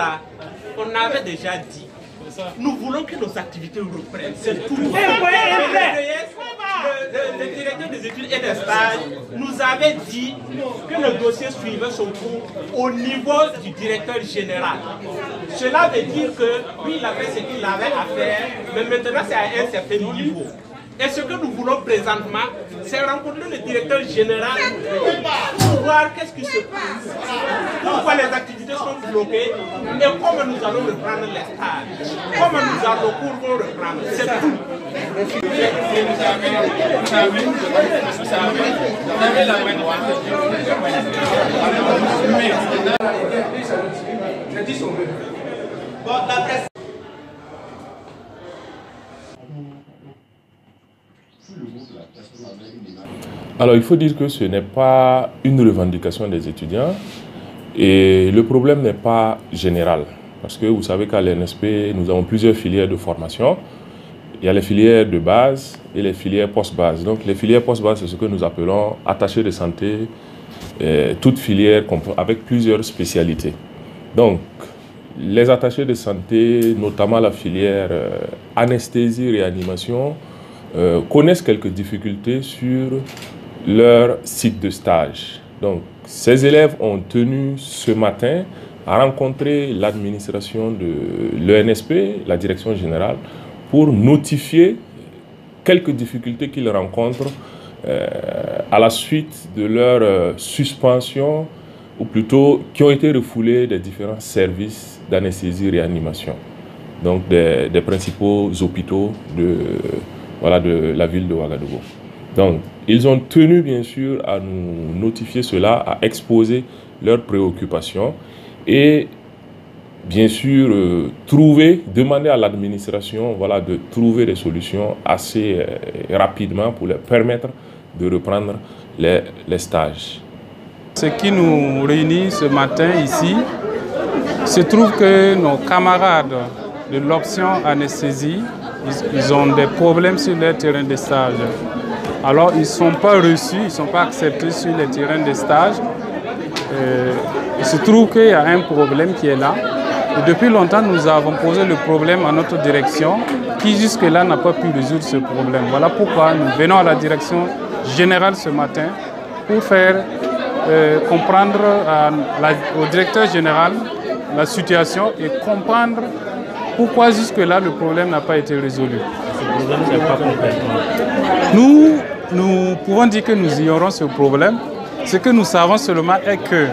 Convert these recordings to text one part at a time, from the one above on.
là, on avait déjà dit, nous voulons que nos activités reprennent. C'est tout. Le directeur des études et des stages nous avait dit que le dossier suivait son cours au niveau du directeur général. Cela veut dire que lui, il a fait ce qu'il avait à faire, mais maintenant c'est à un certain niveau. Et ce que nous voulons présentement, c'est rencontrer le directeur général pour voir qu'est-ce qui se passe, pourquoi les activités sont bloquées et comment nous allons reprendre les stages, comment nos cours vont reprendre. C'est tout. Alors il faut dire que ce n'est pas une revendication des étudiants et le problème n'est pas général. Parce que vous savez qu'à l'ENSP, nous avons plusieurs filières de formation. Il y a les filières de base et les filières post-base. Donc les filières post-base, c'est ce que nous appelons attachés de santé, toutes filières avec plusieurs spécialités. Donc les attachés de santé, notamment la filière anesthésie-réanimation, connaissent quelques difficultés sur leur site de stage. Donc, ces élèves ont tenu ce matin à rencontrer l'administration de l'ENSP, la direction générale, pour notifier quelques difficultés qu'ils rencontrent à la suite de leur suspension, ou plutôt qui ont été refoulés des différents services d'anesthésie-réanimation, donc des principaux hôpitaux de la ville de Ouagadougou. Donc, ils ont tenu bien sûr à nous notifier cela, à exposer leurs préoccupations et bien sûr demander à l'administration de trouver des solutions assez rapidement pour leur permettre de reprendre les stages. Ce qui nous réunit ce matin ici, se trouve que nos camarades de l'option anesthésie, ils ont des problèmes sur leur terrain de stage. Alors ils ne sont pas reçus, ils ne sont pas acceptés sur les terrains de stage. Il se trouve qu'il y a un problème qui est là. Et depuis longtemps, nous avons posé le problème à notre direction qui jusque-là n'a pas pu résoudre ce problème. Voilà pourquoi nous venons à la direction générale ce matin pour faire comprendre au directeur général la situation et comprendre pourquoi jusque-là le problème n'a pas été résolu. Ce problème, c'est pas complètement. Nous pouvons dire que nous ignorons ce problème. Ce que nous savons seulement est que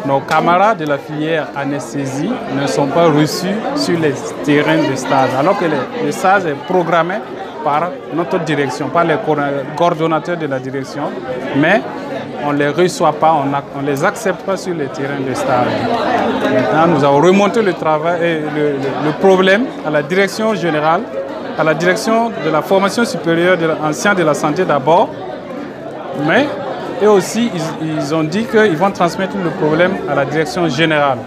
nos camarades de la filière anesthésie ne sont pas reçus sur les terrains de stage, alors que le stage est programmé par notre direction, par les coordonnateurs de la direction, mais on ne les reçoit pas, on ne les accepte pas sur les terrains de stage. Maintenant, nous avons remonté le travail et le problème à la direction générale, à la direction de la formation supérieure en sciences de la santé d'abord, mais eux aussi, ils ont dit qu'ils vont transmettre le problème à la direction générale.